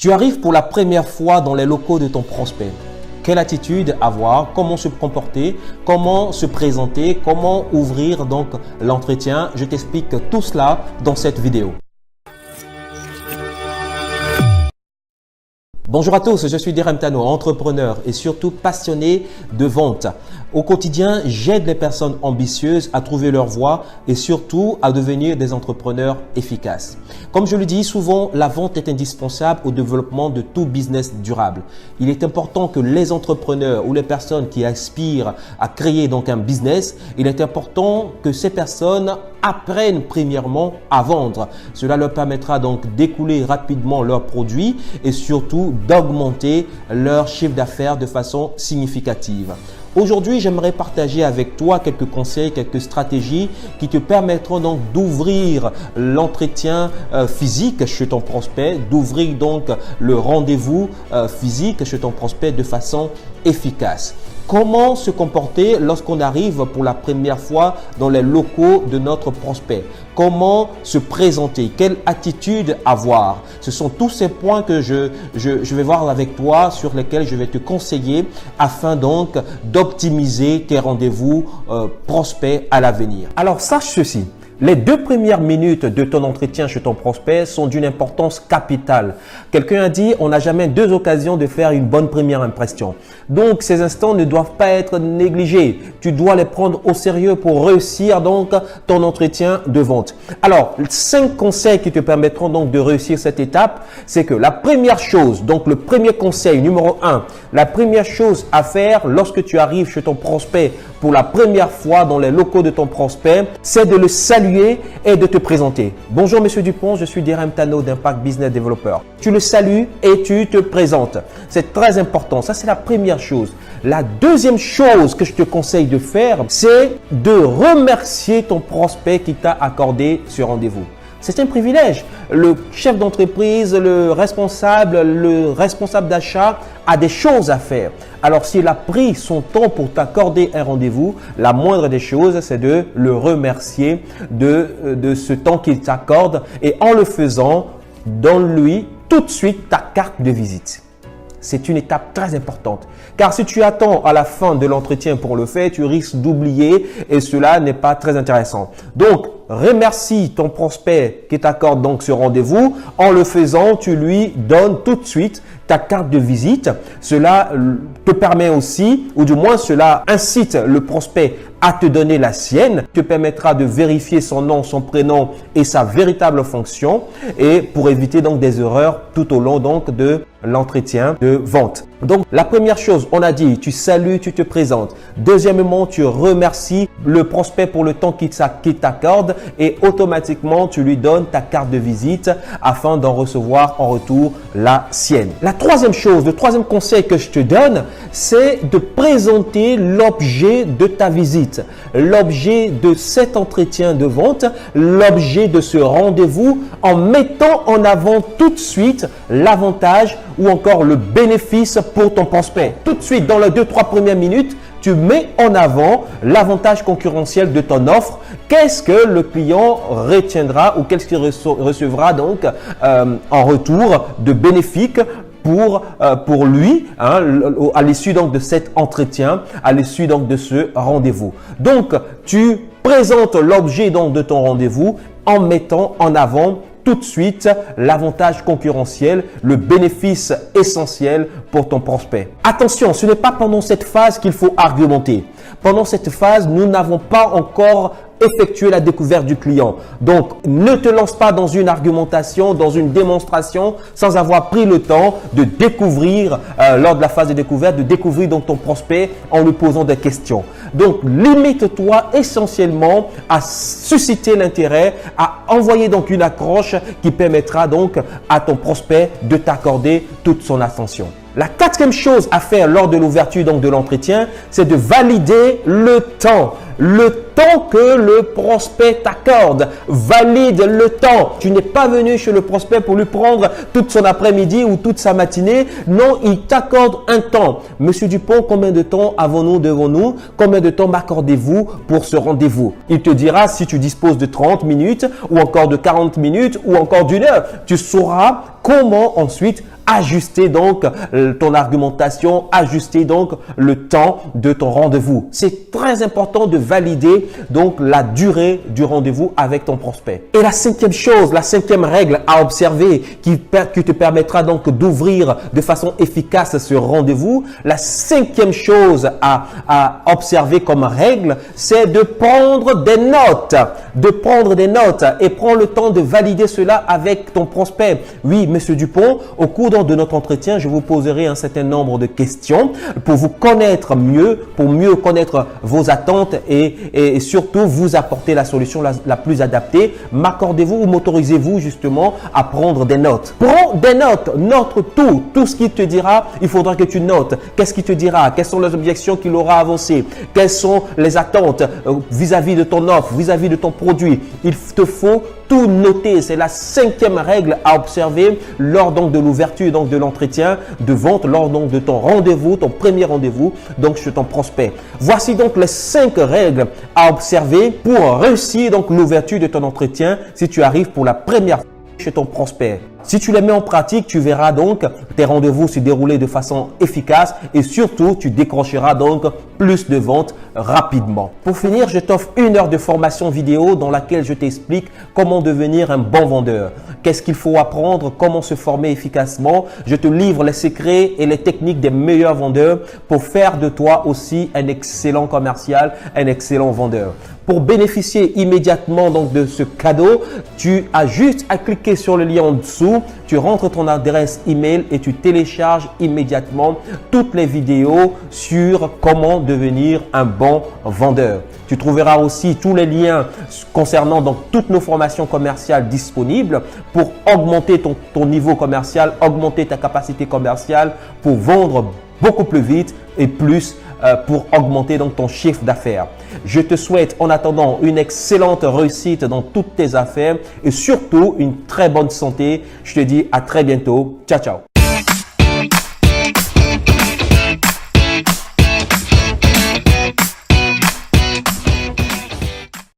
Tu arrives pour la première fois dans les locaux de ton prospect. Quelle attitude avoir, comment se comporter, comment se présenter, comment ouvrir donc l'entretien. Je t'explique tout cela dans cette vidéo. Bonjour à tous, je suis Derem Tano, entrepreneur et surtout passionné de vente. Au quotidien, j'aide les personnes ambitieuses à trouver leur voie et surtout à devenir des entrepreneurs efficaces. Comme je le dis souvent, la vente est indispensable au développement de tout business durable. Il est important que les entrepreneurs ou les personnes qui aspirent à créer donc un business, il est important que ces personnes apprennent premièrement à vendre. Cela leur permettra donc d'écouler rapidement leurs produits et surtout d'augmenter leur chiffre d'affaires de façon significative. Aujourd'hui, j'aimerais partager avec toi quelques conseils, quelques stratégies qui te permettront donc d'ouvrir l'entretien physique chez ton prospect, d'ouvrir donc le rendez-vous physique chez ton prospect de façon efficace. Comment se comporter lorsqu'on arrive pour la première fois dans les locaux de notre prospect? Comment se présenter? Quelle attitude avoir? Ce sont tous ces points que je vais voir avec toi, sur lesquels je vais te conseiller afin donc d'optimiser tes rendez-vous prospects à l'avenir. Alors sache ceci. Les 2 premières minutes de ton entretien chez ton prospect sont d'une importance capitale. Quelqu'un a dit, on n'a jamais 2 occasions de faire une bonne première impression. Donc, ces instants ne doivent pas être négligés. Tu dois les prendre au sérieux pour réussir donc ton entretien de vente. Alors, 5 conseils qui te permettront donc de réussir cette étape, c'est que la première chose, donc le premier conseil numéro 1, la première chose à faire lorsque tu arrives chez ton prospect pour la première fois dans les locaux de ton prospect, c'est de le saluer et de te présenter. Bonjour Monsieur Dupont, je suis Derem Tano d'Impact Business Developer. Tu le salues et tu te présentes. C'est très important. Ça, c'est la première chose. La deuxième chose que je te conseille de faire, c'est de remercier ton prospect qui t'a accordé ce rendez-vous. C'est un privilège. Le chef d'entreprise, le responsable d'achat a des choses à faire. Alors, s'il a pris son temps pour t'accorder un rendez-vous, la moindre des choses, c'est de le remercier de ce temps qu'il t'accorde. Et en le faisant, donne-lui tout de suite ta carte de visite. C'est une étape très importante. Car si tu attends à la fin de l'entretien pour le faire, tu risques d'oublier et cela n'est pas très intéressant. Donc, remercie ton prospect qui t'accorde donc ce rendez-vous. En le faisant, tu lui donnes tout de suite ta carte de visite. Cela te permet aussi, ou du moins cela incite le prospect à te donner la sienne, te permettra de vérifier son nom, son prénom et sa véritable fonction et pour éviter donc des erreurs tout au long donc de l'entretien de vente. Donc, la première chose, on a dit, tu salues, tu te présentes. Deuxièmement, tu remercies le prospect pour le temps qu'il t'accorde et automatiquement, tu lui donnes ta carte de visite afin d'en recevoir en retour la sienne. La troisième chose, le troisième conseil que je te donne, c'est de présenter l'objet de ta visite, l'objet de cet entretien de vente, l'objet de ce rendez-vous en mettant en avant tout de suite l'avantage ou encore le bénéfice pour ton prospect. Tout de suite, dans les 2-3 premières minutes, tu mets en avant l'avantage concurrentiel de ton offre. Qu'est-ce que le client retiendra ou qu'est-ce qu'il recevra donc en retour de bénéfique pour lui à l'issue donc de cet entretien, à l'issue donc de ce rendez-vous. Donc, tu présentes l'objet donc de ton rendez-vous en mettant en avant tout de suite l'avantage concurrentiel, le bénéfice essentiel pour ton prospect. Attention, ce n'est pas pendant cette phase qu'il faut argumenter. Pendant cette phase, nous n'avons pas encore effectuer la découverte du client. Donc, ne te lance pas dans une argumentation, dans une démonstration sans avoir pris le temps de découvrir, lors de la phase de découverte, de découvrir donc ton prospect en lui posant des questions. Donc, limite-toi essentiellement à susciter l'intérêt, à envoyer donc une accroche qui permettra donc à ton prospect de t'accorder toute son attention. La quatrième chose à faire lors de l'ouverture donc de l'entretien, c'est de valider le temps. Le temps que le prospect t'accorde. Valide le temps. Tu n'es pas venu chez le prospect pour lui prendre toute son après-midi ou toute sa matinée. Non, il t'accorde un temps. Monsieur Dupont, combien de temps avons-nous devant nous? Combien de temps m'accordez-vous pour ce rendez-vous? Il te dira si tu disposes de 30 minutes ou encore de 40 minutes ou encore d'une heure. Tu sauras comment ensuite ajuster donc ton argumentation, ajuster donc le temps de ton rendez-vous. C'est très important de valider donc la durée du rendez-vous avec ton prospect. Et la cinquième chose, la cinquième règle à observer qui te permettra donc d'ouvrir de façon efficace ce rendez-vous, la cinquième chose à observer comme règle, c'est de prendre des notes. De prendre des notes et prends le temps de valider cela avec ton prospect. Oui, Monsieur Dupont, au cours de notre entretien, je vous poserai un certain nombre de questions pour vous connaître mieux, pour mieux connaître vos attentes et surtout vous apporter la solution la plus adaptée. M'accordez-vous ou m'autorisez-vous justement à prendre des notes? Prends des notes, note tout ce qu'il te dira, il faudra que tu notes. Qu'est-ce qu'il te dira? Quelles sont les objections qu'il aura avancées? Quelles sont les attentes vis-à-vis de ton offre, vis-à-vis de ton produit? Il te faut tout noter. C'est la cinquième règle à observer lors donc de l'ouverture donc de l'entretien de vente, lors donc de ton rendez-vous, ton premier rendez-vous donc chez ton prospect. Voici donc les 5 règles à observer pour réussir donc l'ouverture de ton entretien si tu arrives pour la première fois chez ton prospect. Si tu les mets en pratique, tu verras donc tes rendez-vous se dérouler de façon efficace et surtout, tu décrocheras donc plus de ventes rapidement. Pour finir, je t'offre 1 heure de formation vidéo dans laquelle je t'explique comment devenir un bon vendeur. Qu'est-ce qu'il faut apprendre, comment se former efficacement. Je te livre les secrets et les techniques des meilleurs vendeurs pour faire de toi aussi un excellent commercial, un excellent vendeur. Pour bénéficier immédiatement donc de ce cadeau, tu as juste à cliquer sur le lien en dessous, tu rentres ton adresse email et tu télécharges immédiatement toutes les vidéos sur comment devenir un bon vendeur. Tu trouveras aussi tous les liens concernant donc toutes nos formations commerciales disponibles pour augmenter ton niveau commercial, augmenter ta capacité commerciale pour vendre beaucoup plus vite et plus pour augmenter donc ton chiffre d'affaires. Je te souhaite en attendant une excellente réussite dans toutes tes affaires et surtout une très bonne santé. Je te dis à très bientôt. Ciao, ciao.